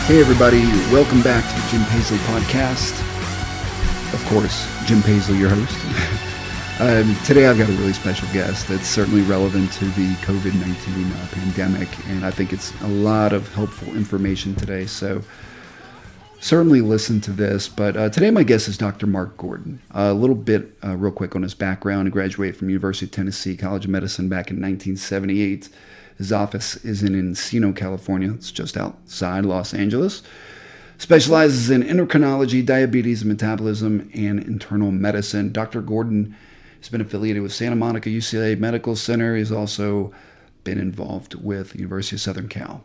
Hey everybody, welcome back to the Jim Paisley Podcast. Of course, Jim Paisley, your host. Today I've got a really special guest that's certainly relevant to the COVID-19 pandemic, and I think it's a lot of helpful information today, so certainly listen to this. But today my guest is Dr. Mark Gorgon. A little bit real quick on his background. He graduated from University of Tennessee College of Medicine back in 1978. His office is in Encino, California. It's just outside Los Angeles. Specializes in endocrinology, diabetes, metabolism, and internal medicine. Dr. Gorgon has been affiliated with Santa Monica UCLA Medical Center. He's also been involved with the University of Southern Cal.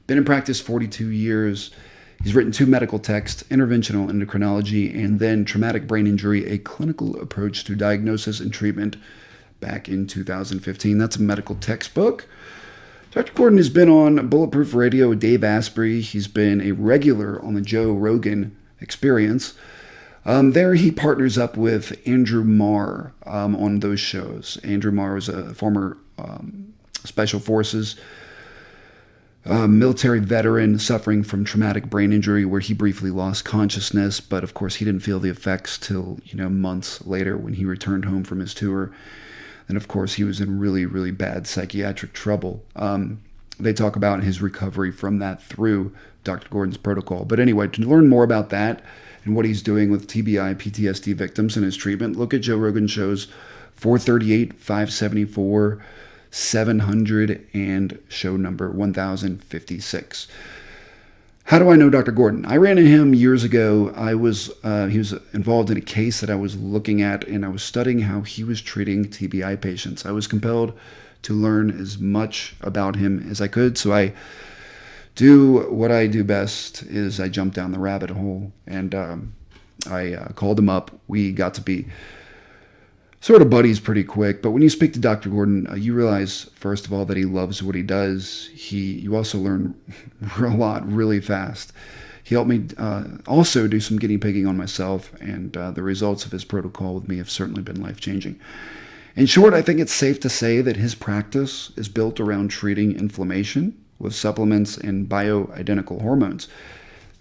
Been in practice 42 years. He's written 2 medical texts, Interventional Endocrinology, and then Traumatic Brain Injury, a Clinical Approach to Diagnosis and Treatment, back in 2015. That's a medical textbook. Dr. Gorgon has been on Bulletproof Radio with Dave Asprey. He's been a regular on the Joe Rogan Experience. There he partners up with Andrew Marr on those shows. Andrew Marr was a former Special Forces military veteran suffering from traumatic brain injury where he briefly lost consciousness, but of course he didn't feel the effects till months later when he returned home from his tour. And of course, he was in really, really bad psychiatric trouble. They talk about his recovery from that through Dr. Gorgon's protocol. But anyway, to learn more about that and what he's doing with TBI, PTSD victims and his treatment, look at Joe Rogan shows 438, 574, 700, and show number 1056. How do I know Dr. Gorgon? I ran into him years ago. He was involved in a case that I was looking at, and I was studying how he was treating TBI patients. I was compelled to learn as much about him as I could, so I do what I do best is I jump down the rabbit hole, and I called him up. We got to be sort of buddies pretty quick, but when you speak to Dr. Gorgon, you realize, first of all, that he loves what he does. You also learn a lot really fast. He helped me also do some guinea pigging on myself, and the results of his protocol with me have certainly been life-changing. In short, I think it's safe to say that his practice is built around treating inflammation with supplements and bioidentical hormones.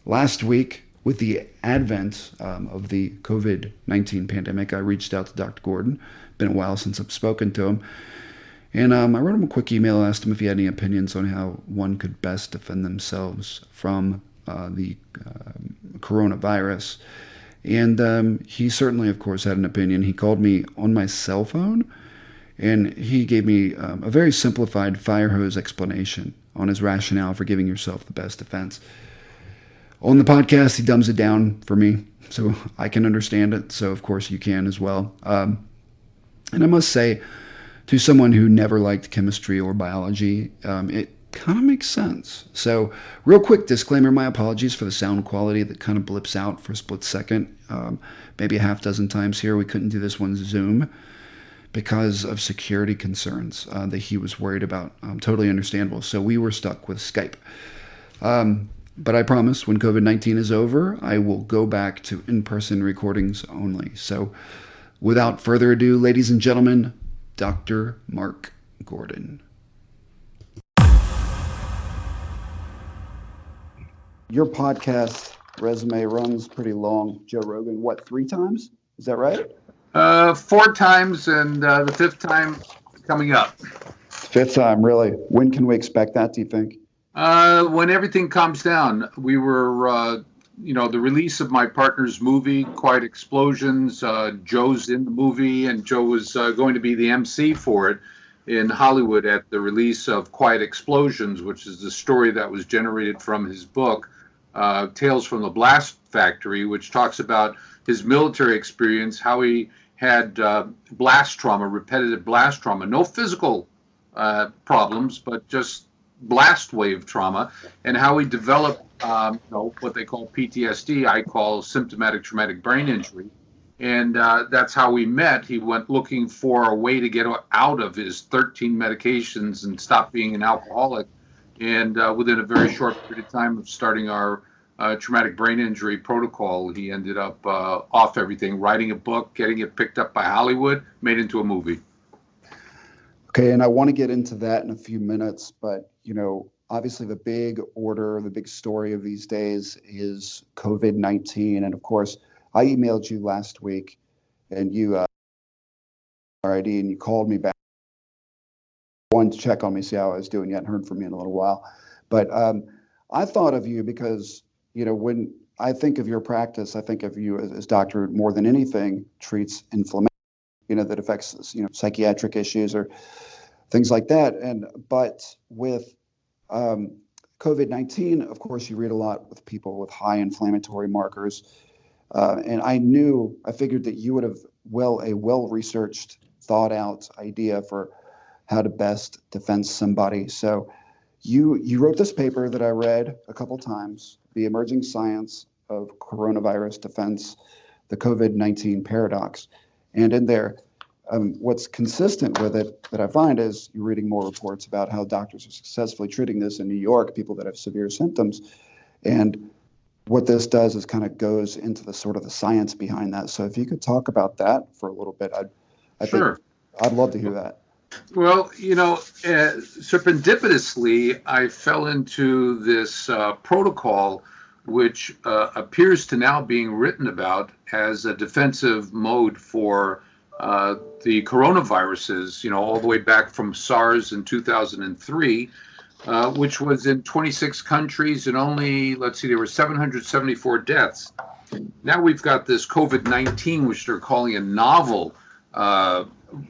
Last week, with the advent of the COVID-19 pandemic, I reached out to Dr. Gorgon. Been a while since I've spoken to him. And I wrote him a quick email, asked him if he had any opinions on how one could best defend themselves from the coronavirus. And he certainly, of course, had an opinion. He called me on my cell phone, and he gave me a very simplified fire hose explanation on his rationale for giving yourself the best defense. On the podcast, he dumbs it down for me so I can understand it. So, of course, you can as well. And I must say, to someone who never liked chemistry or biology, it kind of makes sense. So, real quick disclaimer, my apologies for the sound quality that kind of blips out for a split second. Maybe a half dozen times here. We couldn't do this one Zoom because of security concerns that he was worried about. Totally understandable. So, we were stuck with Skype. But I promise when COVID-19 is over, I will go back to in-person recordings only. So without further ado, ladies and gentlemen, Dr. Mark Gorgon. Your podcast resume runs pretty long, Joe Rogan. What, 3 times? Is that right? 4 times, and the 5th time coming up. 5th time, really. When can we expect that, do you think? When everything calms down. We were, the release of my partner's movie, Quiet Explosions. Joe's in the movie, and Joe was going to be the MC for it in Hollywood at the release of Quiet Explosions, which is the story that was generated from his book, Tales from the Blast Factory, which talks about his military experience, how he had blast trauma, repetitive blast trauma, no physical problems, but just blast wave trauma, and how he developed what they call PTSD. I call symptomatic traumatic brain injury. And that's how we met. He went looking for a way to get out of his 13 medications and stop being an alcoholic. And within a very short period of time of starting our traumatic brain injury protocol, he ended up off everything, writing a book, getting it picked up by Hollywood, made into a movie. Okay, and I want to get into that in a few minutes, but, obviously the big order, the big story of these days is COVID-19. And of course, I emailed you last week and you already, and you called me back. Wanted to check on me, see how I was doing. You hadn't heard from me in a little while. But I thought of you because, when I think of your practice, I think of you as doctor more than anything treats inflammation, that affects, psychiatric issues or things like that. But with COVID-19, of course, you read a lot with people with high inflammatory markers. And I figured that you would have a well-researched, thought out idea for how to best defend somebody. So you wrote this paper that I read a couple times, The Emerging Science of Coronavirus Defense, the COVID-19 Paradox. And in there, what's consistent with it that I find is you're reading more reports about how doctors are successfully treating this in New York, people that have severe symptoms. And what this does is kind of goes into the sort of the science behind that. So if you could talk about that for a little bit, Sure. I'd love to hear that. Well, serendipitously, I fell into this protocol, which appears to now being written about as a defensive mode for the coronaviruses, all the way back from SARS in 2003, which was in 26 countries and only, there were 774 deaths. Now we've got this COVID-19, which they're calling a novel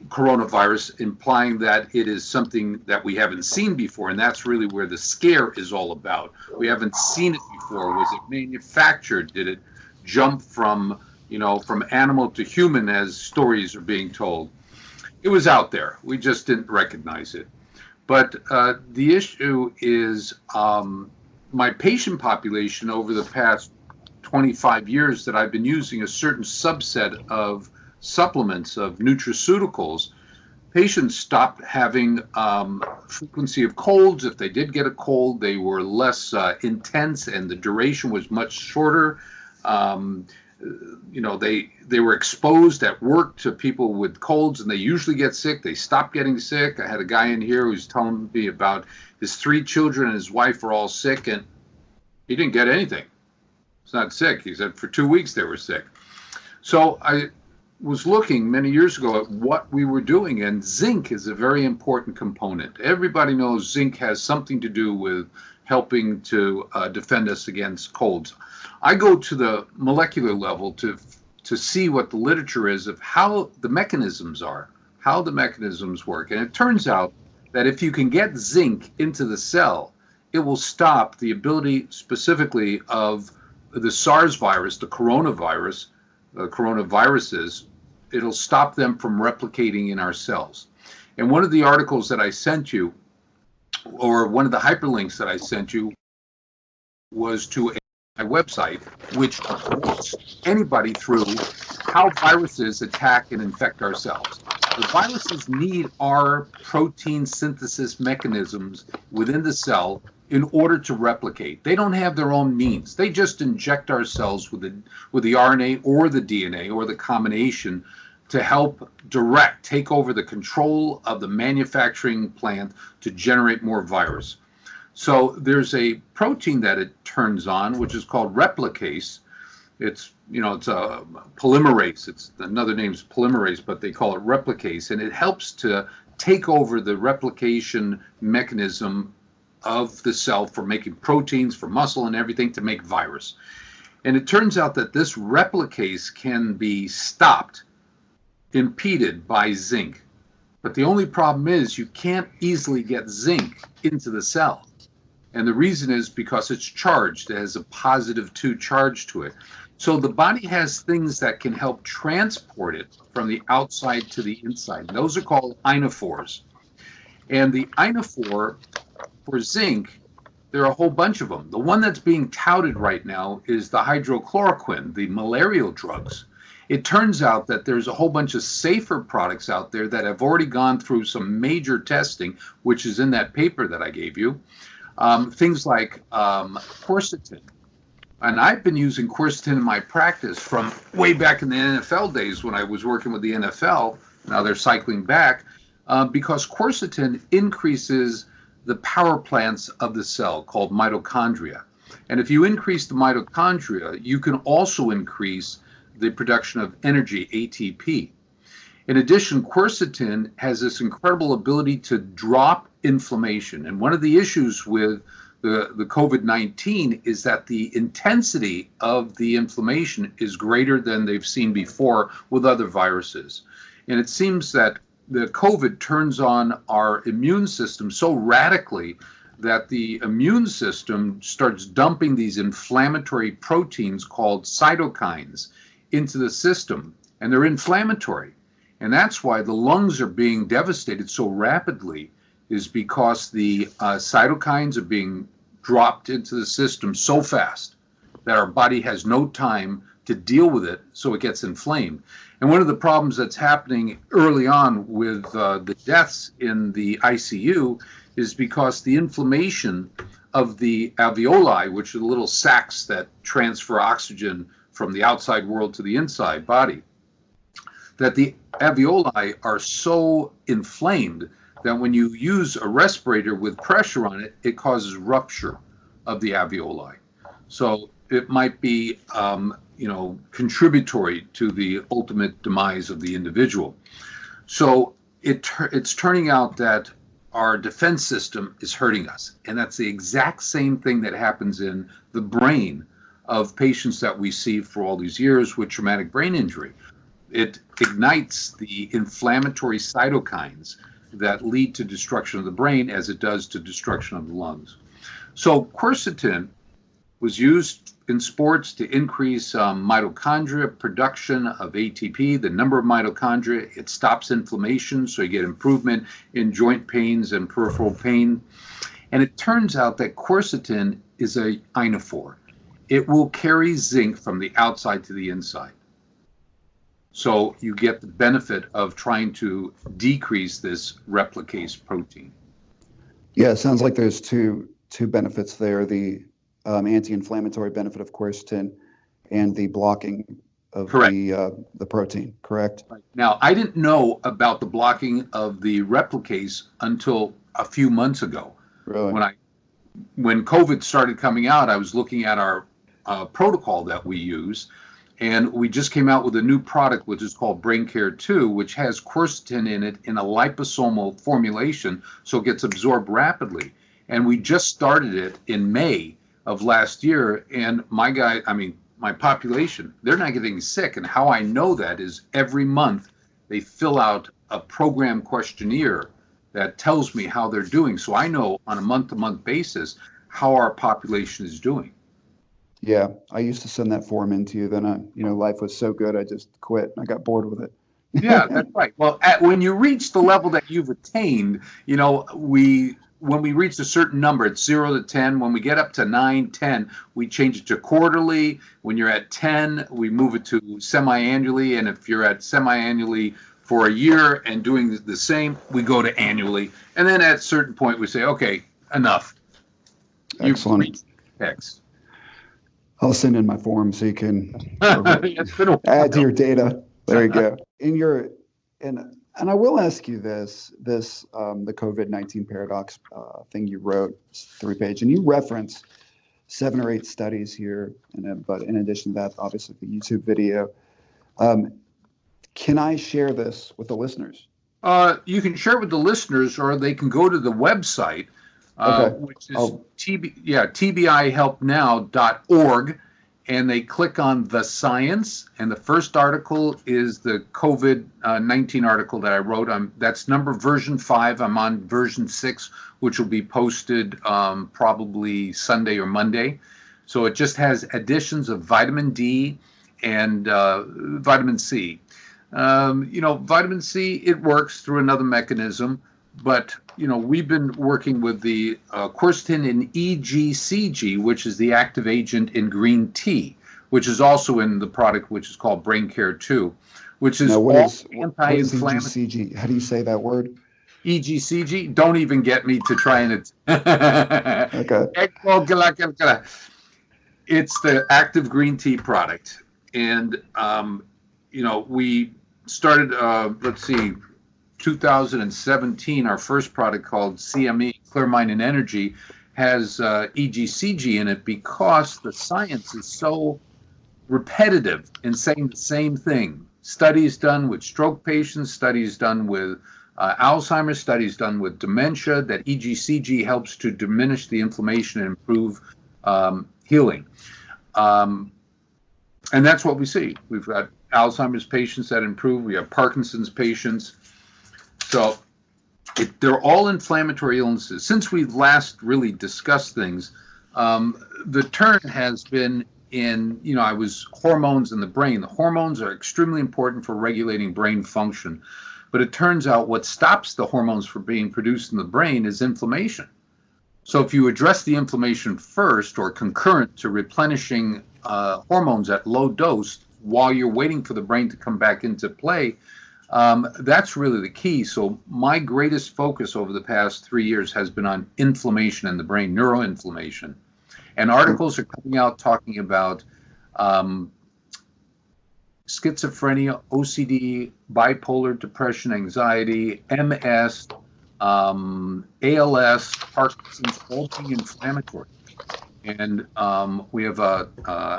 coronavirus, implying that it is something that we haven't seen before. And that's really where the scare is all about. We haven't seen it before. Was it manufactured? Did it jump from animal to human, as stories are being told? It was out there. We just didn't recognize it. But the issue is my patient population over the past 25 years that I've been using a certain subset of supplements, of nutraceuticals, patients stopped having frequency of colds. If they did get a cold, they were less intense and the duration was much shorter. They were exposed at work to people with colds, and they usually get sick. They stopped getting sick. I had a guy in here who's telling me about his 3 children and his wife were all sick, and he didn't get anything. He's not sick. He said for 2 weeks they were sick. So I was looking many years ago at what we were doing, and zinc is a very important component. Everybody knows zinc has something to do with helping to defend us against colds. I go to the molecular level to see what the literature is of how the mechanisms are, how the mechanisms work. And it turns out that if you can get zinc into the cell, it will stop the ability specifically of the SARS virus, the coronaviruses. It'll stop them from replicating in our cells. And one of the articles that I sent you, or one of the hyperlinks that I sent you, was to a website which walks anybody through how viruses attack and infect our cells. The viruses need our protein synthesis mechanisms within the cell in order to replicate. They don't have their own means. They just inject our cells with the RNA or the DNA or the combination to help take over the control of the manufacturing plant to generate more virus. So there's a protein that it turns on, which is called replicase. It's a polymerase. It's another name's polymerase, but they call it replicase, and it helps to take over the replication mechanism of the cell for making proteins, for muscle and everything, to make virus. And it turns out that this replicase can be stopped, impeded by zinc. But the only problem is you can't easily get zinc into the cell. And the reason is because it's charged. It has a +2 charge to it. So the body has things that can help transport it from the outside to the inside. And those are called ionophores. And the ionophore for zinc, there are a whole bunch of them. The one that's being touted right now is the hydrochloroquine, the malarial drugs. It turns out that there's a whole bunch of safer products out there that have already gone through some major testing, which is in that paper that I gave you. Things like quercetin. And I've been using quercetin in my practice from way back in the NFL days when I was working with the NFL. Now they're cycling back because quercetin increases the power plants of the cell called mitochondria. And if you increase the mitochondria, you can also increase the production of energy, ATP. In addition, quercetin has this incredible ability to drop inflammation. And one of the issues with the COVID-19 is that the intensity of the inflammation is greater than they've seen before with other viruses. And it seems that the COVID turns on our immune system so radically that the immune system starts dumping these inflammatory proteins called cytokines into the system, and they're inflammatory. And that's why the lungs are being devastated so rapidly, is because the cytokines are being dropped into the system so fast that our body has no time to deal with it, so it gets inflamed. And one of the problems that's happening early on with the deaths in the ICU is because the inflammation of the alveoli, which are the little sacs that transfer oxygen from the outside world to the inside body, that the alveoli are so inflamed that when you use a respirator with pressure on it, it causes rupture of the alveoli. So it might be, contributory to the ultimate demise of the individual. So it's turning out that our defense system is hurting us. And that's the exact same thing that happens in the brain of patients that we see for all these years with traumatic brain injury. It ignites the inflammatory cytokines that lead to destruction of the brain as it does to destruction of the lungs. So quercetin was used in sports to increase mitochondria production of ATP, the number of mitochondria. It stops inflammation, so you get improvement in joint pains and peripheral pain. And it turns out that quercetin is a ionophore. It will carry zinc from the outside to the inside. So you get the benefit of trying to decrease this replicase protein. Yeah, it sounds like there's two benefits there, the anti-inflammatory benefit of quercetin and the blocking of the protein, correct? Right. Now, I didn't know about the blocking of the replicase until a few months ago. Really? When COVID started coming out, I was looking at our protocol that we use, and we just came out with a new product which is called Brain Care 2, which has quercetin in it in a liposomal formulation, so it gets absorbed rapidly. And we just started it in May of last year, and my population, they're not getting sick. And how I know that is every month they fill out a program questionnaire that tells me how they're doing. So I know on a month-to-month basis how our population is doing. Yeah, I used to send that form in to you. Then life was so good, I just quit. I got bored with it. Yeah, that's right. Well, when you reach the level that you've attained, when we reach a certain number, it's 0 to 10. When we get up to 9, 10, we change it to quarterly. When you're at 10, we move it to semi-annually. And if you're at semi-annually for a year and doing the same, we go to annually. And then at a certain point, we say, okay, enough. Excellent. X. I'll send in my form so you can add to your data. There you go. And I will ask you this, the COVID-19 paradox thing you wrote, 3-page, and you reference 7 or 8 studies here, but in addition to that, obviously the YouTube video. Can I share this with the listeners? You can share it with the listeners, or they can go to the website, which is tbihelpnow.org. And they click on the science, and the first article is the COVID-19 article that I wrote. That's version 5. I'm on version 6, which will be posted probably Sunday or Monday. So it just has additions of vitamin D and vitamin C. Vitamin C, it works through another mechanism, but we've been working with the quercetin in EGCG, which is the active agent in green tea, which is also in the product which is called Brain Care 2, which is anti-inflammatory. EGCG? How do you say that word? EGCG? Don't even get me to try and Okay. It's the active green tea product. And, we started, 2017, our first product called CME, Clear Mind and Energy, has EGCG in it because the science is so repetitive in saying the same thing. Studies done with stroke patients, studies done with Alzheimer's, studies done with dementia, that EGCG helps to diminish the inflammation and improve healing. And that's what we see. We've got Alzheimer's patients that improve. We have Parkinson's patients. So they're all inflammatory illnesses. Since we've last really discussed things, the turn has been in, I was hormones in the brain. The hormones are extremely important for regulating brain function. But it turns out what stops the hormones from being produced in the brain is inflammation. So if you address the inflammation first, or concurrent to replenishing hormones at low dose while you're waiting for the brain to come back into play, that's really the key. So my greatest focus over the past 3 years has been on inflammation in the brain, neuroinflammation. And articles are coming out talking about schizophrenia, OCD, bipolar depression, anxiety, MS, ALS, Parkinson's, all being inflammatory. And I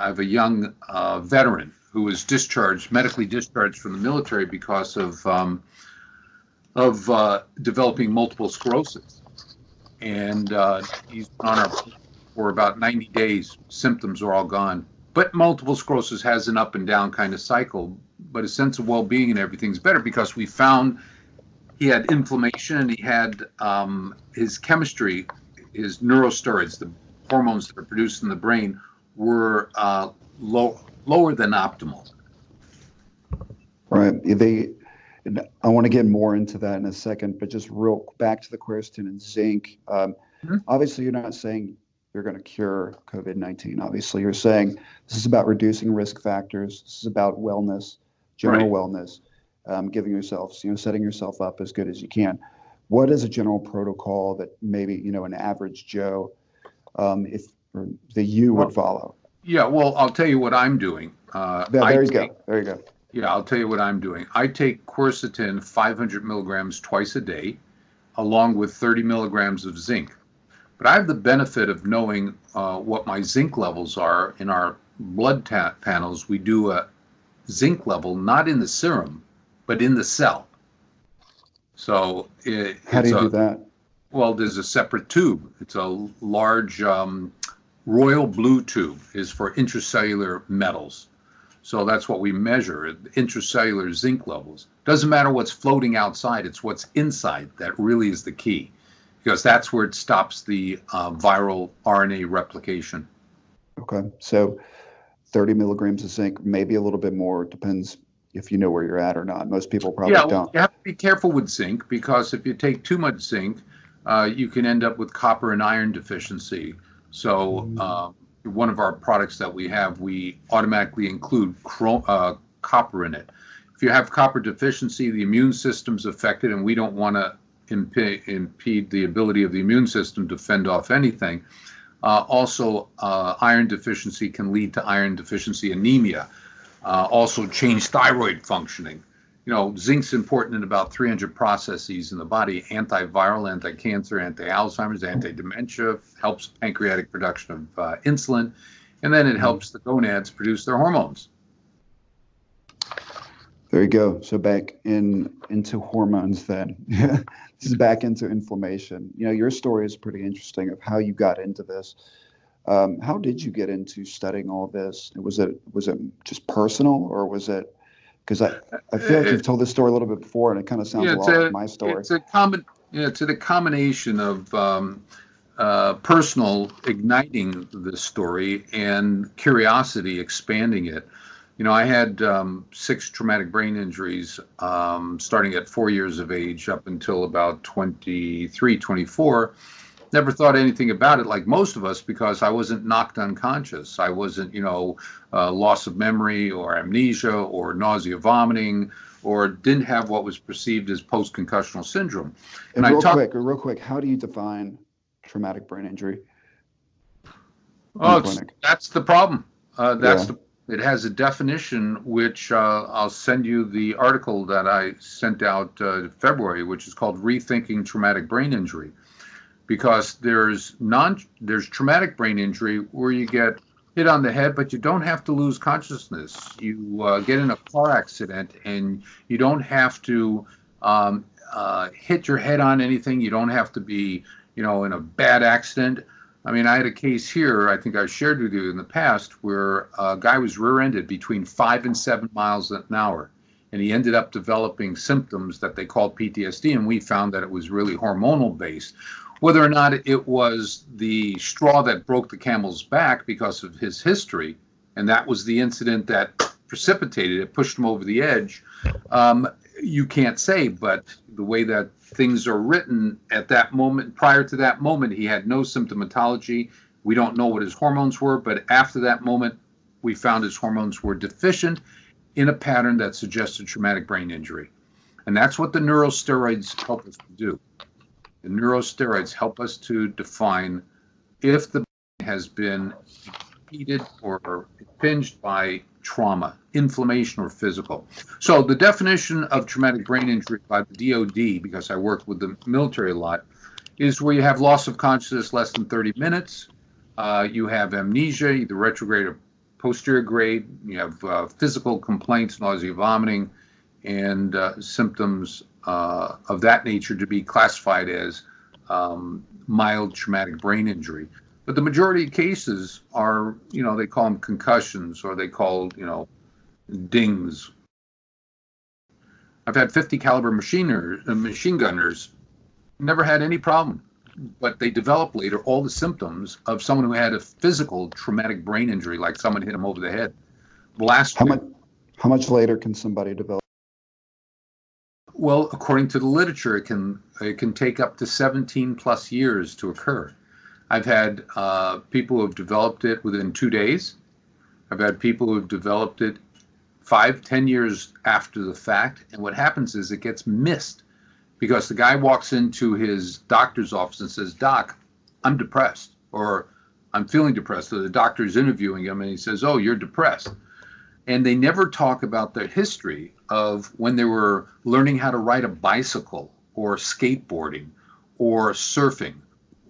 have a young veteran who was medically discharged from the military because of developing multiple sclerosis. And he's been on our for about 90 days. Symptoms are all gone. But multiple sclerosis has an up and down kind of cycle, but a sense of well-being and everything's better because we found he had inflammation and he had his chemistry, his neurosteroids, the hormones that are produced in the brain, were lower than optimal. Right. I want to get more into that in a second, but just real back to the quercetin and zinc. Obviously, you're not saying you're going to cure COVID-19. Obviously, you're saying this is about reducing risk factors. This is about wellness, general wellness, giving yourself, setting yourself up as good as you can. What is a general protocol that maybe, an average Joe, that you would follow? Yeah, well, I'll tell you what I'm doing. There you go. Yeah, I'll tell you what I'm doing. I take quercetin 500 milligrams twice a day, along with 30 milligrams of zinc. But I have the benefit of knowing what my zinc levels are in our blood panels. We do a zinc level, not in the serum, but in the cell. So how do you do that? Well, there's a separate tube. It's a large royal blue tube, is for intracellular metals. So that's what we measure, intracellular zinc levels. Doesn't matter what's floating outside, it's what's inside that really is the key, because that's where it stops the viral RNA replication. Okay, so 30 milligrams of zinc, maybe a little bit more, depends if you know where you're at or not. Most people probably don't. You have to be careful with zinc, because if you take too much zinc, you can end up with copper and iron deficiency. So one of our products that we have, we automatically include copper in it. If you have copper deficiency, the immune system's affected, and we don't want to impede the ability of the immune system to fend off anything. Also, iron deficiency can lead to iron deficiency anemia. Also, change thyroid functioning. Zinc's important in about 300 processes in the body: antiviral, anti-cancer, anti-Alzheimer's, anti-dementia, helps pancreatic production of insulin, and then it helps the gonads produce their hormones. There you go. So back into hormones then. This is back into inflammation. Your story is pretty interesting of how you got into this. How did you get into studying all this? Was it just personal, or was it, because I feel like you've told this story a little bit before, and it kind of sounds a lot like my story. It's a combination of personal igniting the story and curiosity expanding it. I had 6 traumatic brain injuries starting at 4 years of age up until about 23, 24. Never thought anything about it like most of us, because I wasn't knocked unconscious. I wasn't, loss of memory or amnesia or nausea, vomiting, or didn't have what was perceived as post-concussional syndrome. And real quick, how do you define traumatic brain injury? That's the problem. It has a definition, which I'll send you the article that I sent out February, which is called Rethinking Traumatic Brain Injury. because there's traumatic brain injury where you get hit on the head, but you don't have to lose consciousness. You get in a car accident and you don't have to hit your head on anything. You don't have to be, in a bad accident. I mean, I had a case here, I think I shared with you in the past, where a guy was rear-ended between 5 and 7 miles an hour. And he ended up developing symptoms that they called PTSD, and we found that it was really hormonal based. Whether or not it was the straw that broke the camel's back because of his history, and that was the incident that precipitated it, pushed him over the edge, you can't say. But the way that things are written at that moment, prior to that moment, he had no symptomatology. We don't know what his hormones were, but after that moment, we found his hormones were deficient in a pattern that suggested traumatic brain injury. And that's what the neurosteroids help us to do. The neurosteroids help us to define if the brain has been impeded or impinged by trauma, inflammation, or physical. So the definition of traumatic brain injury by the DOD, because I work with the military a lot, is where you have loss of consciousness less than 30 minutes. You have amnesia, either retrograde or posterior grade. You have physical complaints, nausea, vomiting, and symptoms of that nature to be classified as mild traumatic brain injury. But the majority of cases are, they call them concussions, or they call, dings. I've had 50 caliber machine gunners, never had any problem, but they develop later all the symptoms of someone who had a physical traumatic brain injury, like someone hit them over the head. How much later can somebody develop? Well, according to the literature, it can take up to 17 plus years to occur. I've had people who have developed it within 2 days. I've had people who have developed it 5-10 years after the fact. And what happens is it gets missed because the guy walks into his doctor's office and says, "Doc, I'm depressed," or "I'm feeling depressed." So the doctor's interviewing him and he says, "Oh, you're depressed." And they never talk about their history of when they were learning how to ride a bicycle or skateboarding or surfing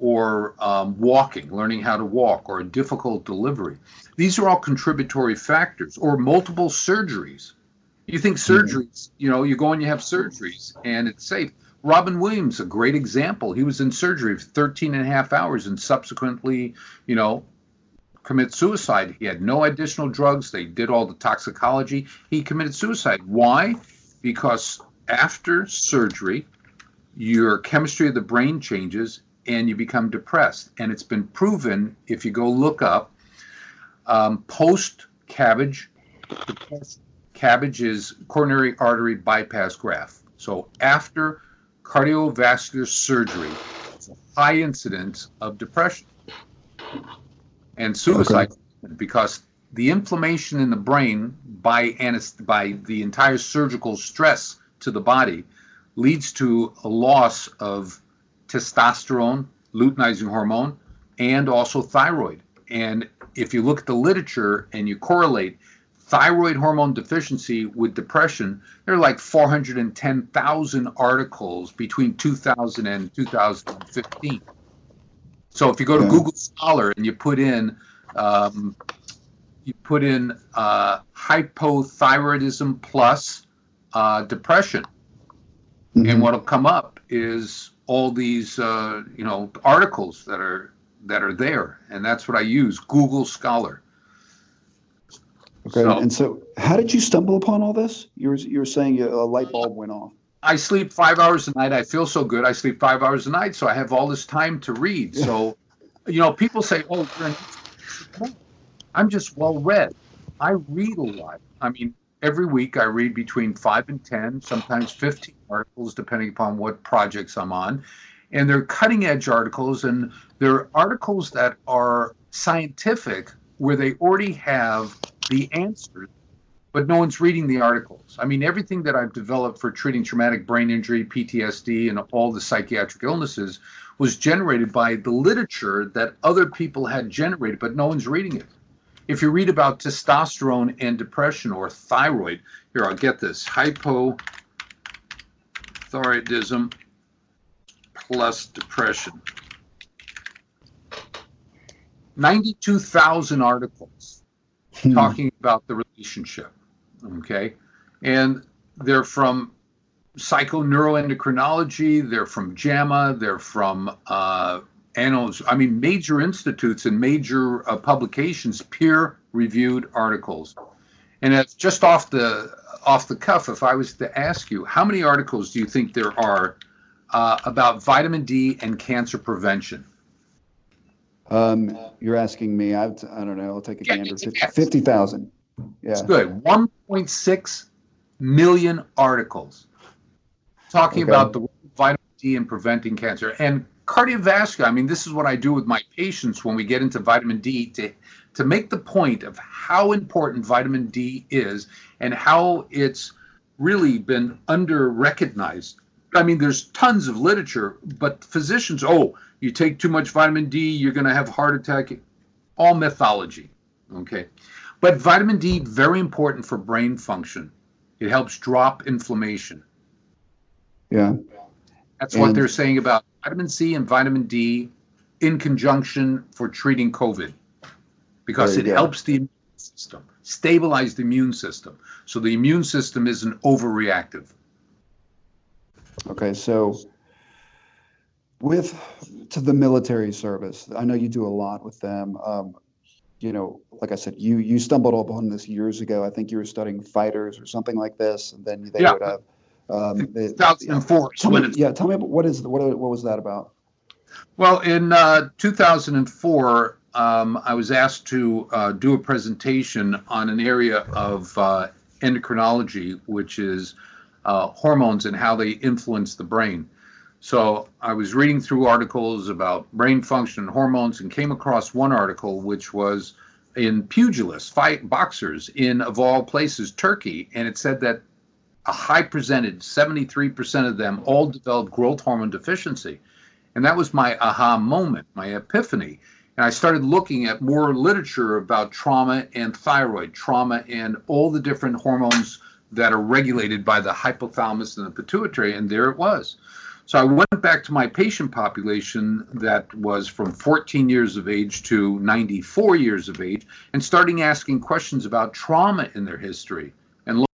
or walking, learning how to walk, or a difficult delivery. These are all contributory factors, or multiple surgeries. You think surgeries, you go and you have surgeries and it's safe. Robin Williams, a great example. He was in surgery for 13 and a half hours and subsequently, commit suicide. He had no additional drugs. They did all the toxicology. He committed suicide. Why? Because after surgery, your chemistry of the brain changes and you become depressed. And it's been proven, if you go look up, post-CABG depression. CABG is coronary artery bypass graft. So after cardiovascular surgery, it's a high incidence of depression and suicide, because the inflammation in the brain by the entire surgical stress to the body leads to a loss of testosterone, luteinizing hormone, and also thyroid. And if you look at the literature and you correlate thyroid hormone deficiency with depression, there are like 410,000 articles between 2000 and 2015. So if you go to Google Scholar and you put in hypothyroidism plus depression, and what'll come up is all these articles that are there, and that's what I use, Google Scholar. Okay, and so how did you stumble upon all this? You were saying a light bulb went off. I sleep 5 hours a night. I feel so good. I sleep 5 hours a night, so I have all this time to read. So, people say, "Oh, I'm just well read." I read a lot. I mean, every week I read between 5 and 10, sometimes 15 articles, depending upon what projects I'm on. And they're cutting edge articles, and they're articles that are scientific, where they already have the answers, but no one's reading the articles. I mean, everything that I've developed for treating traumatic brain injury, PTSD, and all the psychiatric illnesses was generated by the literature that other people had generated, but no one's reading it. If you read about testosterone and depression or thyroid, here, I'll get this, hypothyroidism plus depression. 92,000 articles talking about the relationship. Okay. And they're from psychoneuroendocrinology, they're from JAMA, they're from annals, major institutes and major publications, peer-reviewed articles. And it's just off the cuff, if I was to ask you, how many articles do you think there are about vitamin D and cancer prevention? You're asking me. I don't know. I'll take a gander. 50,000. Yeah. It's good. 1.6 million articles talking about the vitamin D and preventing cancer. And cardiovascular, this is what I do with my patients when we get into vitamin D to make the point of how important vitamin D is and how it's really been under-recognized. There's tons of literature, but physicians, you take too much vitamin D, you're going to have a heart attack. All mythology, okay? But vitamin D, very important for brain function. It helps drop inflammation. Yeah. That's what they're saying about vitamin C and vitamin D in conjunction for treating COVID, because it helps the immune system, stabilize the immune system, so the immune system isn't overreactive. Okay, so to the military service, I know you do a lot with them. Like I said, you stumbled upon this years ago. I think you were studying fighters or something like this, and then they would have. 2004. Tell me about what was that about? Well, in 2004, I was asked to do a presentation on an area of endocrinology, which is hormones and how they influence the brain. So I was reading through articles about brain function and hormones and came across one article which was in pugilists, boxers in, of all places, Turkey. And it said that a high percentage, 73% of them, all developed growth hormone deficiency. And that was my aha moment, my epiphany. And I started looking at more literature about trauma and thyroid, trauma and all the different hormones that are regulated by the hypothalamus and the pituitary, and there it was. So I went back to my patient population that was from 14 years of age to 94 years of age and starting asking questions about trauma in their history. And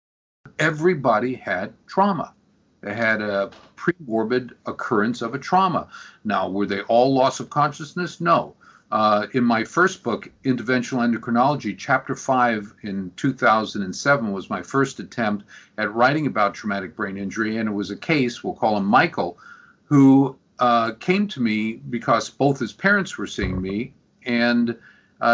everybody had trauma. They had a pre-morbid occurrence of a trauma. Now, were they all loss of consciousness? No. In my first book, Interventional Endocrinology, Chapter 5 in 2007 was my first attempt at writing about traumatic brain injury, and it was a case, we'll call him Michael, who came to me because both his parents were seeing me, and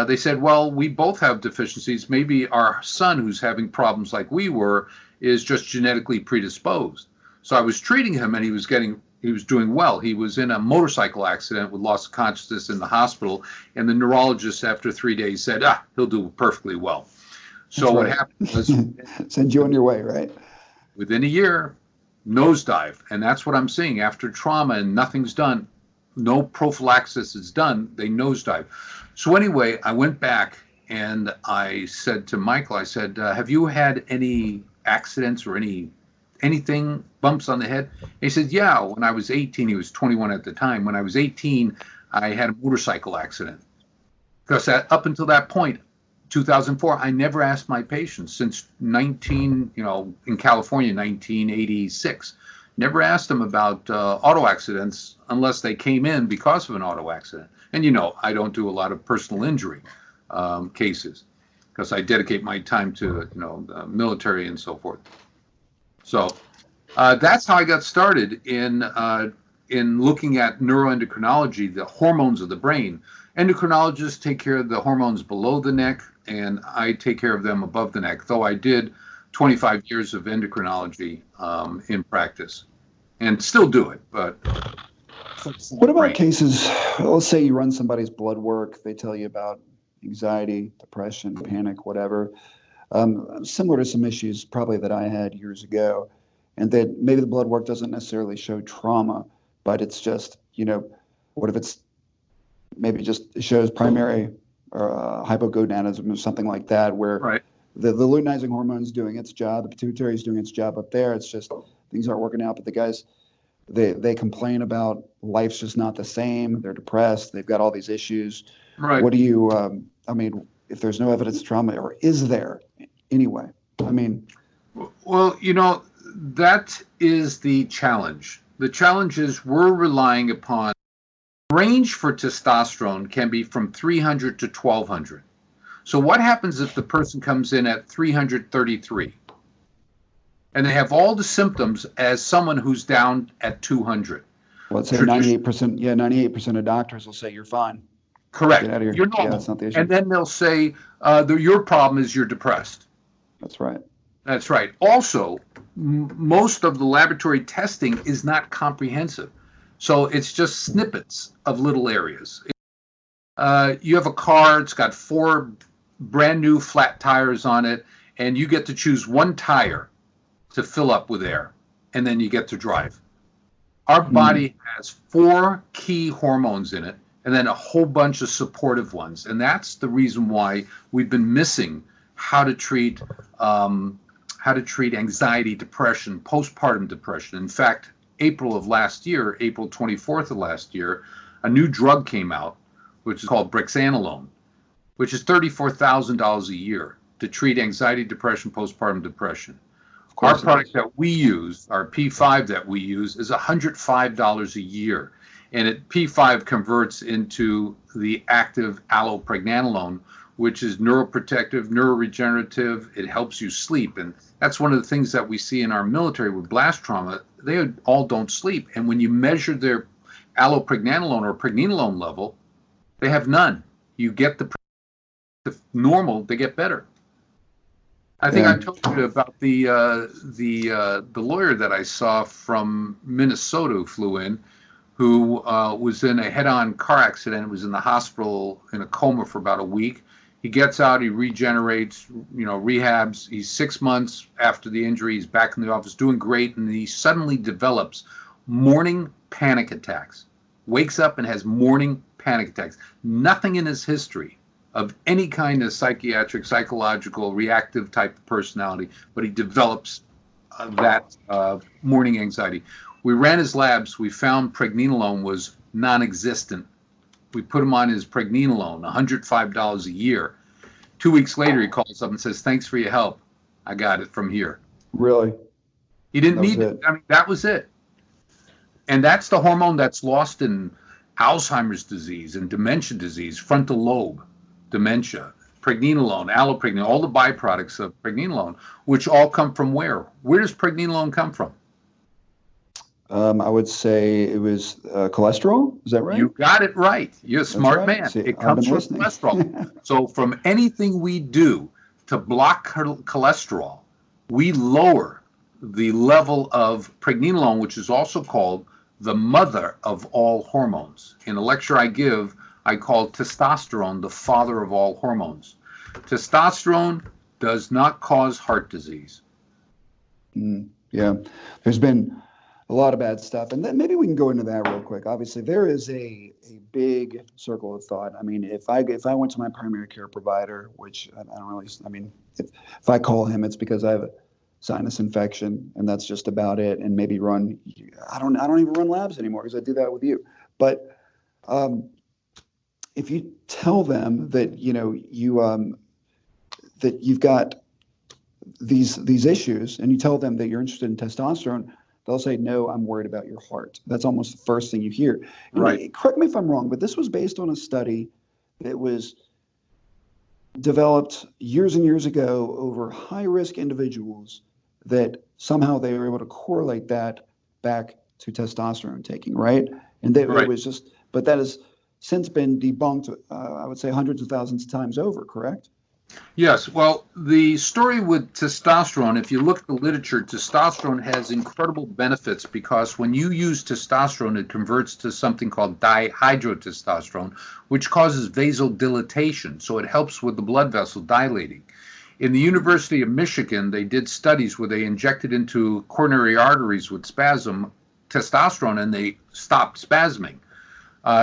they said, well, we both have deficiencies. Maybe our son, who's having problems like we were, is just genetically predisposed. So I was treating him, and he was doing well. He was in a motorcycle accident with loss of consciousness in the hospital, and the neurologist after 3 days said, he'll do perfectly well. So what happened was send you on your way, right? Within a year, nosedive. And that's what I'm seeing after trauma and nothing's done. No prophylaxis is done. They nosedive. So anyway, I went back and I said to Michael, I said, have you had any accidents or anything, bumps on the head? And he said, yeah, when I was 18, he was 21 at the time. When I was 18, I had a motorcycle accident. Because up until that point, 2004, I never asked my patients since in California, 1986. Never asked them about auto accidents unless they came in because of an auto accident. And I don't do a lot of personal injury cases because I dedicate my time to the military and so forth. So that's how I got started in looking at neuroendocrinology, the hormones of the brain. Endocrinologists take care of the hormones below the neck, and I take care of them above the neck, though I did 25 years of endocrinology in practice and still do it. But what about cases, let's say you run somebody's blood work, they tell you about anxiety, depression, panic, whatever, similar to some issues probably that I had years ago, and that maybe the blood work doesn't necessarily show trauma, but it's just, what if it's maybe just shows primary hypogonadism or something like that, where the luteinizing hormone's doing its job, the pituitary is doing its job up there. It's just things aren't working out. But the guys, they complain about life's just not the same. They're depressed. They've got all these issues. Right. What do you, I mean, if there's no evidence of trauma, or is there anyway? I mean, Well, that is the challenge. The challenge is we're relying upon range for testosterone can be from 300 to 1200. So what happens if the person comes in at 333 and they have all the symptoms as someone who's down at 200? let's say 98%, 98% of doctors will say you're fine. Correct. Get out of here. You're normal. Yeah, that's not the issue. And then they'll say your problem is you're depressed. That's right. That's right. Also, most of the laboratory testing is not comprehensive. So it's just snippets of little areas. You have a car, it's got 4 brand new flat tires on it, and you get to choose one tire to fill up with air, and then you get to drive. Our body has 4 key hormones in it, and then a whole bunch of supportive ones. And that's the reason why we've been missing how to treat anxiety, depression, postpartum depression. In fact, April of last year, April 24th of last year, a new drug came out, which is called brexanolone, which is $34,000 a year to treat anxiety, depression, postpartum depression. Our product that we use, our P5 that we use, is $105 a year. And P5 converts into the active allopregnanolone, which is neuroprotective, neuroregenerative. It helps you sleep. And that's one of the things that we see in our military with blast trauma. They all don't sleep. And when you measure their allopregnanolone or pregnenolone level, they have none. You get the normal, they get better. I think I told you about the lawyer that I saw from Minnesota who flew in, who was in a head-on car accident, was in the hospital in a coma for about a week. He gets out, he regenerates, rehabs. He's 6 months after the injury. He's back in the office doing great, and he suddenly develops morning panic attacks. Wakes up and has morning panic attacks. Nothing in his history of any kind of psychiatric, psychological, reactive type of personality, but he develops that morning anxiety. We ran his labs. We found pregnenolone was non-existent. We put him on his pregnenolone, $105 a year. 2 weeks later, he calls up and says, "Thanks for your help. I got it from here." Really? He didn't need it. I mean, that was it. And that's the hormone that's lost in Alzheimer's disease and dementia disease, frontal lobe dementia, pregnenolone, allopregnanolone, all the byproducts of pregnenolone, which all come from where? Where does pregnenolone come from? I would say it was cholesterol. Is that right? You got it right. You're a smart man. See, it comes from cholesterol. So from anything we do to block cholesterol, we lower the level of pregnenolone, which is also called the mother of all hormones. In a lecture I give, I call testosterone the father of all hormones. Testosterone does not cause heart disease. Yeah, there's been a lot of bad stuff, and then maybe we can go into that real quick. Obviously, there is a big circle of thought. I mean, if I went to my primary care provider, which I don't really, I mean, if I call him, it's because I have a sinus infection, and that's just about it. And maybe I don't even run labs anymore because I do that with you. But if you tell them that that you've got these issues, and you tell them that you're interested in testosterone, they'll say, "No, I'm worried about your heart." That's almost the first thing you hear. Right. Correct me if I'm wrong, but this was based on a study that was developed years and years ago over high-risk individuals that somehow they were able to correlate that back to testosterone taking, right? And that it was just, but that has since been debunked, I would say hundreds of thousands of times over, correct? Yes. Well, the story with testosterone, if you look at the literature, testosterone has incredible benefits because when you use testosterone, it converts to something called dihydrotestosterone, which causes vasodilatation. So it helps with the blood vessel dilating. In the University of Michigan, they did studies where they injected into coronary arteries with spasm testosterone, and they stopped spasming.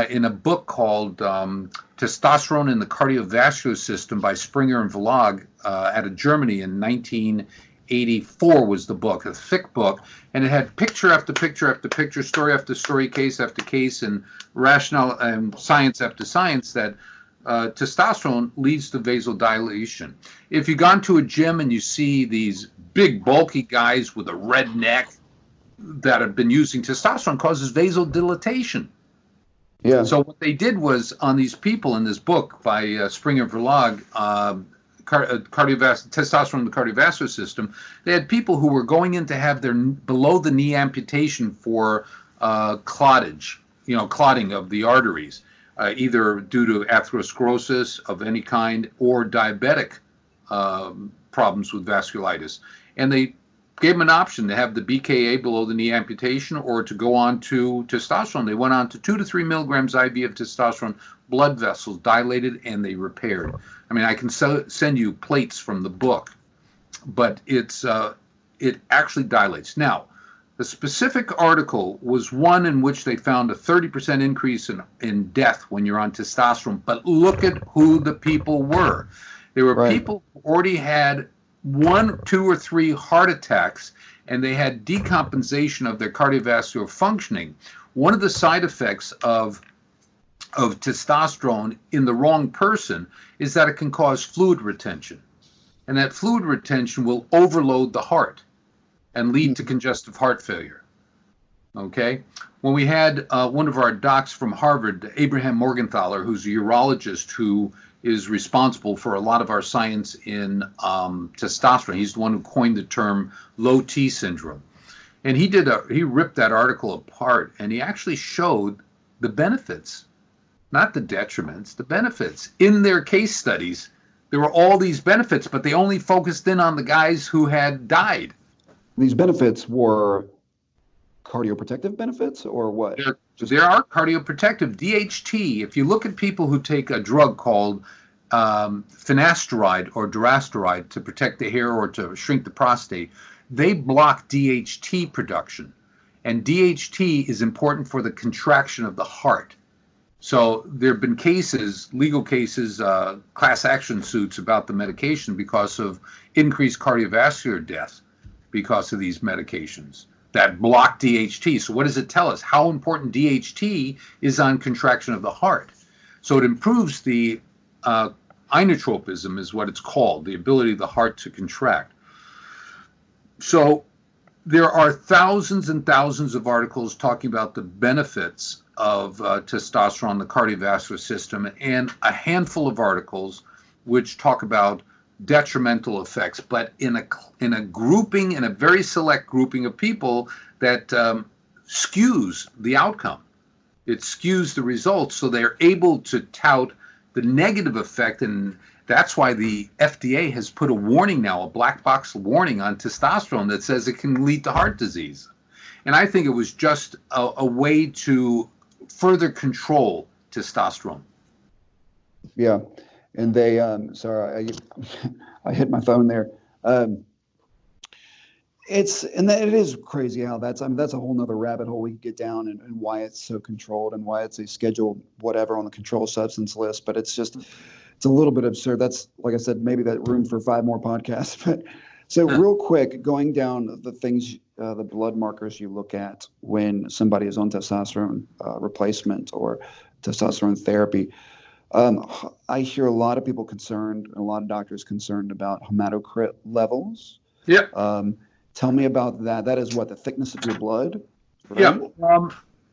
In a book called Testosterone in the Cardiovascular System by Springer and Vlog out of Germany in 1984 was the book, a thick book, and it had picture after picture after picture, story after story, case after case, and rationale and science after science that testosterone leads to vasodilation. If you've gone to a gym and you see these big, bulky guys with a red neck that have been using testosterone, causes vasodilatation. Yeah. So what they did was, on these people in this book by Springer Verlag, testosterone in the cardiovascular system, they had people who were going in to have their below-the-knee amputation for clotting of the arteries, either due to atherosclerosis of any kind or diabetic problems with vasculitis. And they gave them an option to have the BKA below the knee amputation or to go on to testosterone. They went on to 2 to 3 milligrams IV of testosterone, blood vessels dilated, and they repaired. I mean, I can send you plates from the book, but it actually dilates. Now, the specific article was one in which they found a 30% increase in death when you're on testosterone. But look at who the people were. They were people who already had 1, 2, or 3 heart attacks, and they had decompensation of their cardiovascular functioning. One of the side effects of testosterone in the wrong person is that it can cause fluid retention. And that fluid retention will overload the heart and lead to congestive heart failure. Okay? When we had one of our docs from Harvard, Abraham Morgenthaler, who's a urologist who is responsible for a lot of our science in testosterone. He's the one who coined the term low T syndrome. And he ripped that article apart, and he actually showed the benefits, not the detriments, the benefits. In their case studies, there were all these benefits, but they only focused in on the guys who had died. These benefits were cardioprotective benefits or what? There are cardioprotective. DHT, if you look at people who take a drug called finasteride or durasteride to protect the hair or to shrink the prostate, they block DHT production. And DHT is important for the contraction of the heart. So there have been cases, legal cases, class action suits about the medication because of increased cardiovascular death because of these medications that block DHT. So what does it tell us? How important DHT is on contraction of the heart. So it improves the inotropism is what it's called, the ability of the heart to contract. So there are thousands and thousands of articles talking about the benefits of testosterone in the cardiovascular system, and a handful of articles which talk about detrimental effects, but in a grouping, in a very select grouping of people that skews the outcome. It skews the results, so they're able to tout the negative effect, and that's why the FDA has put a warning now, a black box warning on testosterone that says it can lead to heart disease. And I think it was just a way to further control testosterone. Yeah. And they, sorry, I hit my phone there. It is crazy how that's a whole nother rabbit hole we can get down and why it's so controlled and why it's a scheduled whatever on the controlled substance list. But it's a little bit absurd. That's, like I said, maybe that room for 5 more podcasts. But so real quick, going down the things, the blood markers you look at when somebody is on testosterone replacement or testosterone therapy. I hear a lot of people concerned, a lot of doctors concerned about hematocrit levels. Yeah. Tell me about that. That is what, the thickness of your blood? Right? Yeah.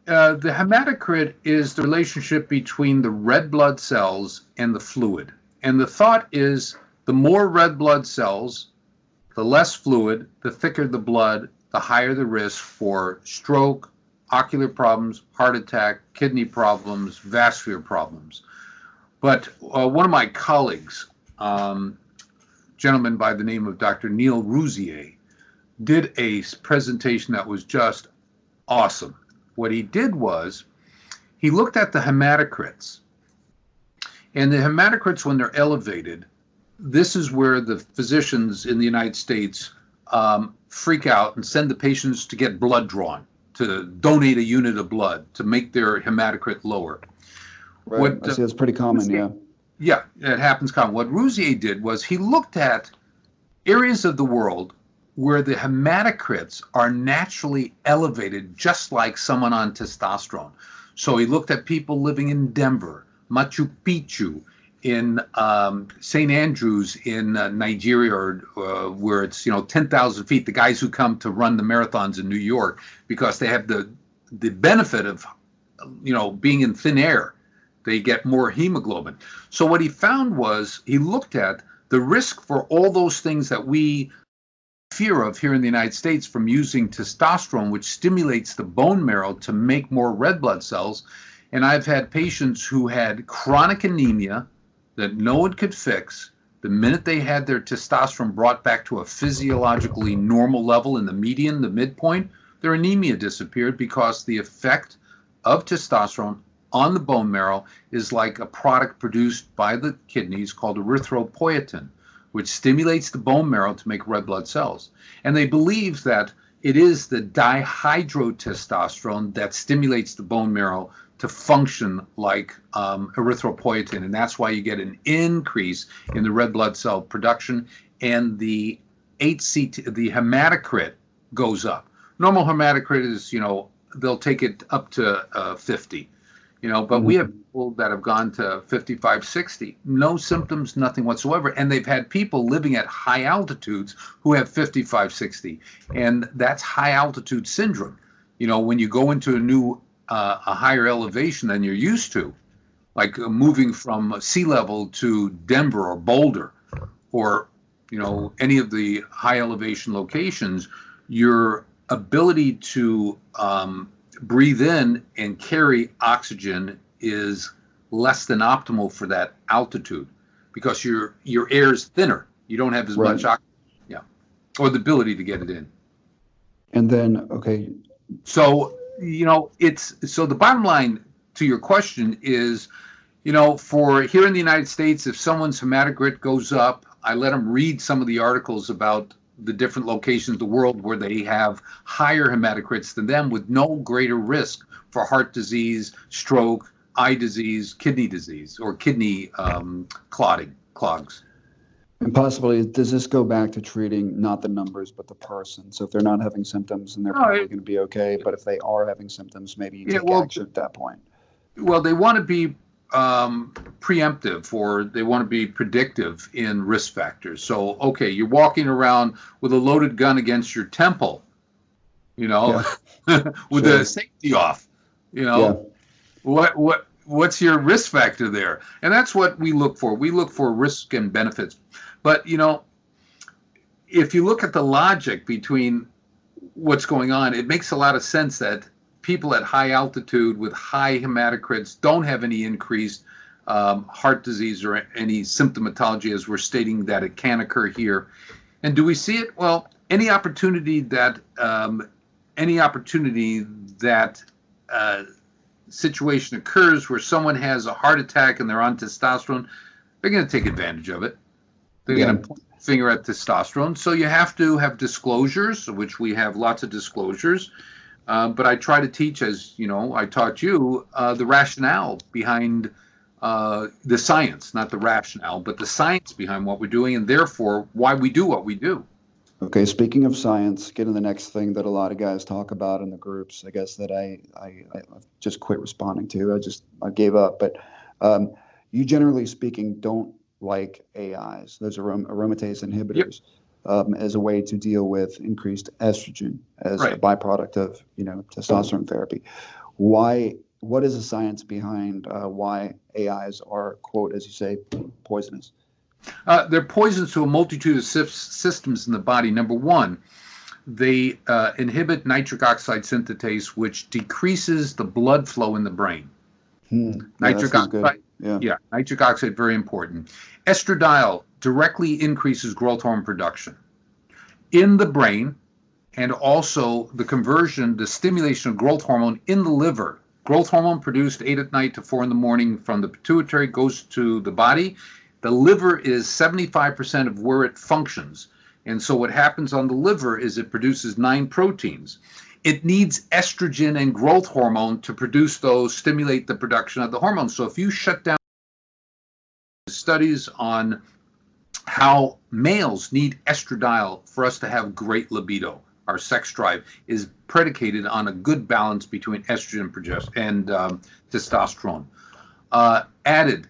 The hematocrit is the relationship between the red blood cells and the fluid. And the thought is the more red blood cells, the less fluid, the thicker the blood, the higher the risk for stroke, ocular problems, heart attack, kidney problems, vascular problems. But one of my colleagues, gentleman by the name of Dr. Neil Rouzier, did a presentation that was just awesome. What he did was he looked at the hematocrits. And the hematocrits, when they're elevated, this is where the physicians in the United States freak out and send the patients to get blood drawn, to donate a unit of blood to make their hematocrit lower. Right. I see that's pretty common, yeah. Yeah, it happens common. What Rouzier did was he looked at areas of the world where the hematocrits are naturally elevated, just like someone on testosterone. So he looked at people living in Denver, Machu Picchu, in St. Andrews in Nigeria, or where it's 10,000 feet. The guys who come to run the marathons in New York, because they have the benefit of being in thin air, they get more hemoglobin. So what he found was he looked at the risk for all those things that we fear of here in the United States from using testosterone, which stimulates the bone marrow to make more red blood cells. And I've had patients who had chronic anemia that no one could fix. The minute they had their testosterone brought back to a physiologically normal level in the median, the midpoint, their anemia disappeared, because the effect of testosterone on the bone marrow is like a product produced by the kidneys called erythropoietin, which stimulates the bone marrow to make red blood cells. And they believe that it is the dihydrotestosterone that stimulates the bone marrow to function like erythropoietin, and that's why you get an increase in the red blood cell production, and the HCT, the hematocrit, goes up. Normal hematocrit is, they'll take it up to 50, but we have people that have gone to 55, 60, no symptoms, nothing whatsoever, and they've had people living at high altitudes who have 55, 60, and that's high altitude syndrome. When you go into a higher elevation than you're used to, like moving from sea level to Denver or Boulder, or any of the high elevation locations, your ability to breathe in and carry oxygen is less than optimal for that altitude, because your air is thinner. You don't have as much oxygen, or the ability to get it in. And then, okay. So, so the bottom line to your question is, for here in the United States, if someone's hematocrit goes up, I let them read some of the articles about the different locations of the world where they have higher hematocrits than them, with no greater risk for heart disease, stroke, eye disease, kidney disease, or kidney clogs. And possibly, does this go back to treating not the numbers, but the person? So if they're not having symptoms, then they're probably going to be okay. But if they are having symptoms, maybe you take action at that point. Well, they want to be preemptive, or they want to be predictive in risk factors. So, okay, you're walking around with a loaded gun against your temple, with the safety off, what's your risk factor there? And that's what we look for. We look for risk and benefits. But, if you look at the logic between what's going on, it makes a lot of sense that people at high altitude with high hematocrits don't have any increased heart disease or any symptomatology, as we're stating that it can occur here. And do we see it? Well, any opportunity that situation occurs where someone has a heart attack and they're on testosterone, they're going to take advantage of it. They're going to point the finger at testosterone. So you have to have disclosures, which we have lots of disclosures. But I try to teach, as I taught you, the rationale behind the science, not the rationale, but the science behind what we're doing, and therefore why we do what we do. Okay, speaking of science, get to the next thing that a lot of guys talk about in the groups, I guess, that I just quit responding to. I gave up. But you, generally speaking, don't like AIs, those aromatase inhibitors, as a way to deal with increased estrogen as a byproduct of testosterone therapy. What is the science behind why AIs are, quote, as you say, poisonous? They're poisonous to a multitude of systems in the body. Number one, they inhibit nitric oxide synthetase, which decreases the blood flow in the brain. Nitric oxide, nitric oxide, very important. Estradiol directly increases growth hormone production in the brain, and also the stimulation of growth hormone in the liver. Growth hormone produced 8 at night to 4 in the morning from the pituitary goes to the body. The liver is 75% of where it functions. And so what happens on the liver is it produces 9 proteins. It needs estrogen and growth hormone to produce those, stimulate the production of the hormones. So if you shut down studies on how males need estradiol for us to have great libido, our sex drive is predicated on a good balance between estrogen and testosterone. Added,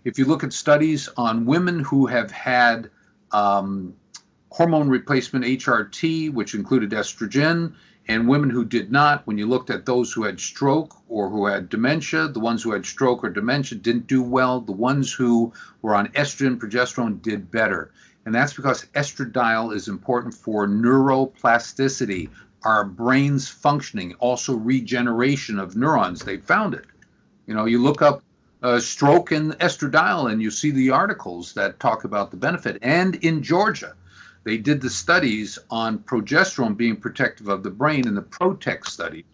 If you look at studies on women who have had hormone replacement HRT, which included estrogen, and women who did not, when you looked at those who had stroke or who had dementia, the ones who had stroke or dementia didn't do well. The ones who were on estrogen, progesterone did better. And that's because estradiol is important for neuroplasticity, our brain's functioning, also regeneration of neurons. They found it. You look up stroke and estradiol and you see the articles that talk about the benefit. And in Georgia, they did the studies on progesterone being protective of the brain in the PROTECT study.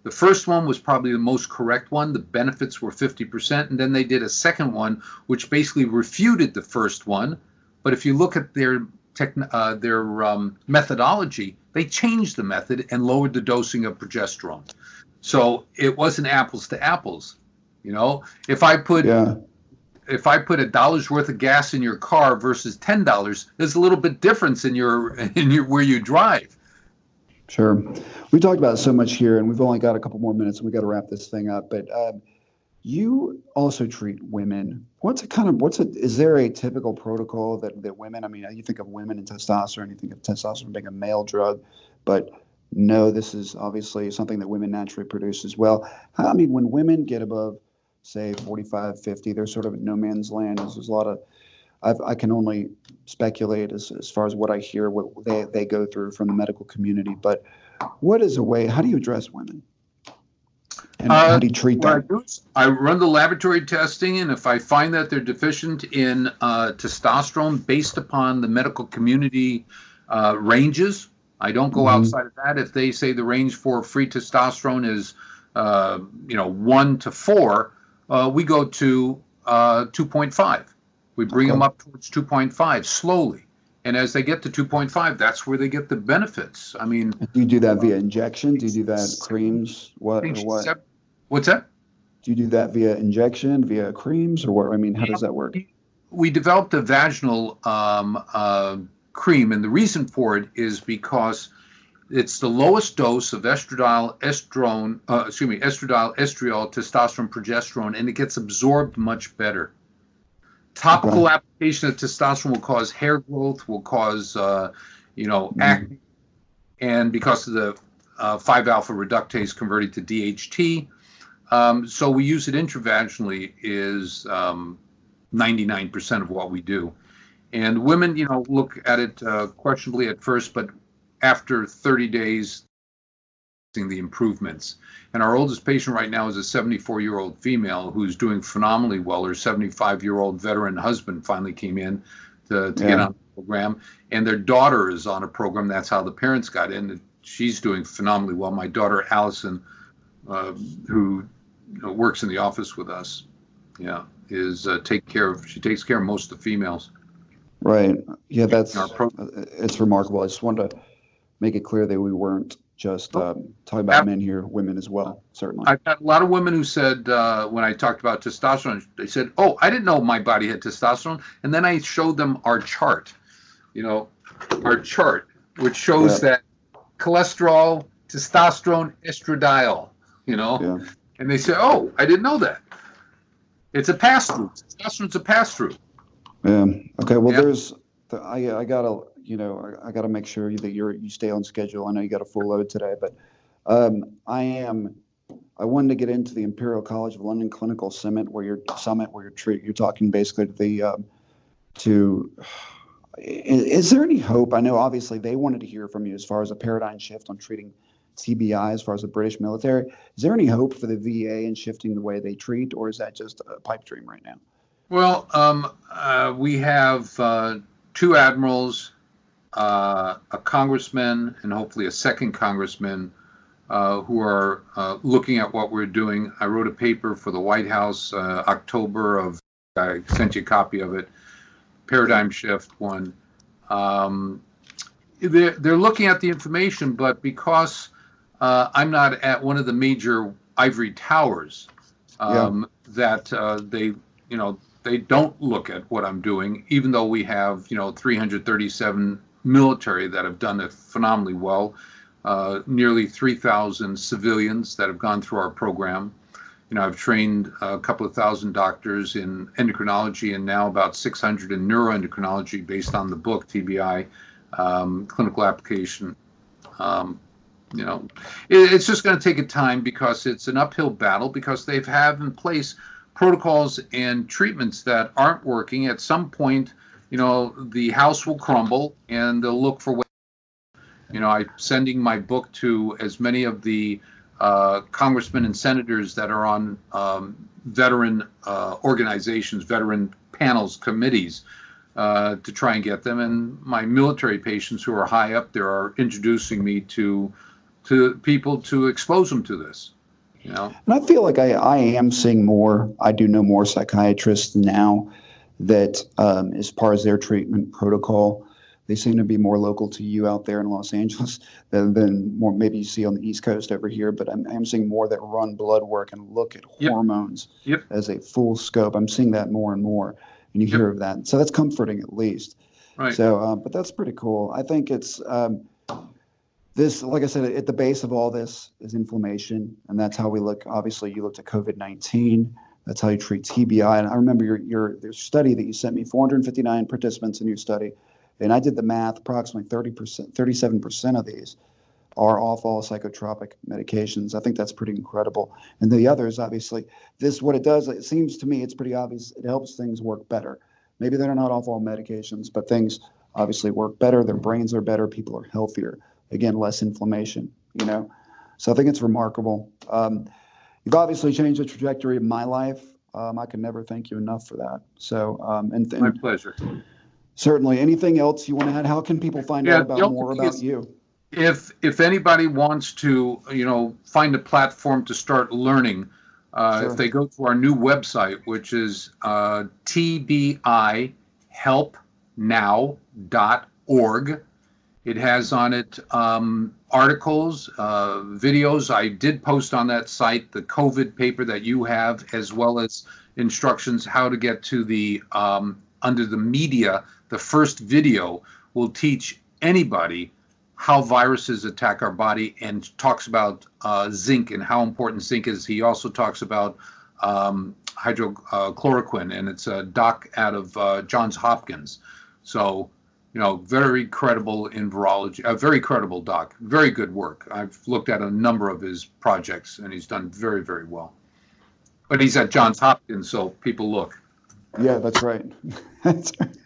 The first one was probably the most correct one. The benefits were 50%. And then they did a second one, which basically refuted the first one. But if you look at their methodology, they changed the method and lowered the dosing of progesterone. So it wasn't apples to apples. If I put $1 worth of gas in your car versus $10, there's a little bit difference in your where you drive. Sure. We talked about it so much here, and we've only got a couple more minutes, and we got to wrap this thing up. But you also treat women. Is there a typical protocol that women? I mean, you think of women and testosterone, you think of testosterone being a male drug, but no, this is obviously something that women naturally produce as well. I mean, when women get above, say, 45, 50, they're sort of at no man's land. There's a lot of, I can only speculate as far as what I hear, what they go through from the medical community. But how do you address women? And how do you treat them? I run the laboratory testing, and if I find that they're deficient in testosterone based upon the medical community ranges, I don't go outside of that. If they say the range for free testosterone is 1 to 4, we go to 2.5. We bring them up towards 2.5 slowly. And as they get to 2.5, that's where they get the benefits. I mean, do you do that via injection? Do you do that creams? What? What's that? Do you do that via injection, via creams, or what? I mean, how does that work? We developed a vaginal cream, and the reason for it is because it's the lowest dose of estradiol, estriol, testosterone, progesterone, and it gets absorbed much better. Topical application of testosterone will cause hair growth, will cause, acne, and because of the 5-alpha reductase converted to DHT. So we use it intravaginally is 99% of what we do. And women, look at it questionably at first, but after 30 days, seeing the improvements. And our oldest patient right now is a 74-year-old female who's doing phenomenally well. Her 75-year-old veteran husband finally came in to get on the program. And their daughter is on a program. That's how the parents got in. She's doing phenomenally well. My daughter, Allison, who works in the office with us, she takes care of most of the females. Right. Yeah, it's remarkable. I just wanted to make it clear that we weren't just talking about men here, women as well, certainly. I've had a lot of women who said, when I talked about testosterone, they said, "Oh, I didn't know my body had testosterone." And then I showed them our chart, which shows that cholesterol, testosterone, estradiol, and they say, "Oh, I didn't know that." It's a pass-through. Testosterone's a pass-through. Yeah. Okay. Well, I gotta make sure that you stay on schedule. I know you got a full load today, but I wanted to get into the Imperial College of London Clinical Summit where you're talking basically is there any hope? I know obviously they wanted to hear from you as far as a paradigm shift on treating TBI as far as the British military. Is there any hope for the VA in shifting the way they treat, or is that just a pipe dream right now? Well, we have 2 admirals, a congressman, and hopefully a second congressman who are looking at what we're doing. I wrote a paper for the White House, October I sent you a copy of it, Paradigm Shift one. They're looking at the information, but because I'm not at one of the major ivory towers, that they don't look at what I'm doing, even though we have 337 military that have done it phenomenally well, nearly 3,000 civilians that have gone through our program, I've trained a couple of thousand doctors in endocrinology and now about 600 in neuroendocrinology based on the book TBI, clinical application. It's just going to take a time because it's an uphill battle because they've had in place protocols and treatments that aren't working. At some point, the house will crumble and they'll look for ways. I'm sending my book to as many of the congressmen and senators that are on veteran organizations, veteran panels, committees, to try and get them. And my military patients who are high up there are introducing me to people to expose them to this. And I feel like I am seeing more. I do know more psychiatrists now that, as far as their treatment protocol, they seem to be more local to you out there in Los Angeles than more maybe you see on the East Coast over here. But I'm seeing more that run blood work and look at hormones as a full scope. I'm seeing that more and more, and you hear of that. So that's comforting at least. Right. So, but that's pretty cool. I think it's this, like I said, at the base of all this is inflammation, and that's how we look. Obviously, you looked at COVID-19. That's how you treat TBI. And I remember your study that you sent me, 459 participants in your study. And I did the math, approximately 37% of these are off all psychotropic medications. I think that's pretty incredible. And the others, obviously, what it does, it seems to me, it's pretty obvious, it helps things work better. Maybe they're not off all medications, but things obviously work better. Their brains are better. People are healthier. Again, less inflammation, So I think it's remarkable. You've obviously changed the trajectory of my life. I can never thank you enough for that. So, and my pleasure. Certainly. Anything else you want to add? How can people find out about more about you? If anybody wants to, find a platform to start learning, if they go to our new website, which is tbihelpnow.org, it has on it articles, videos. I did post on that site the COVID paper that you have, as well as instructions how to get to the under the media. The first video will teach anybody how viruses attack our body and talks about zinc and how important zinc is. He also talks about hydrochloroquine, and it's a doc out of Johns Hopkins. So, very credible in virology, a very credible doc, very good work. I've looked at a number of his projects, and he's done very, very well. But he's at Johns Hopkins, so people look. Yeah, that's right. That's right.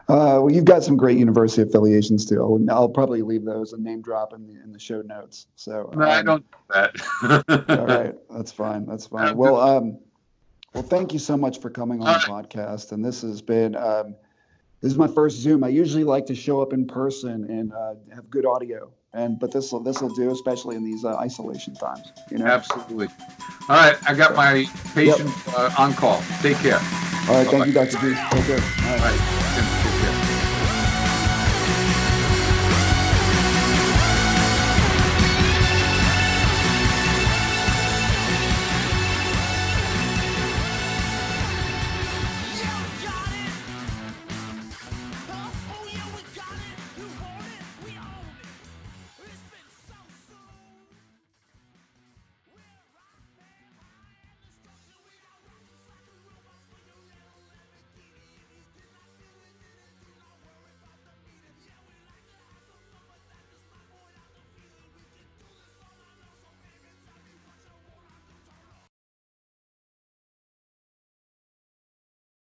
Well, you've got some great university affiliations too. I'll probably leave those and name drop in the show notes. So no, I don't do that. All right, that's fine. That's fine. Well, thank you so much for coming on the podcast. And this has been this is my first Zoom. I usually like to show up in person and have good audio. But this will do, especially in these isolation times. Absolutely. All right, I got my patient on call. Take care. All right, thank you, Dr. G. Take care. All right.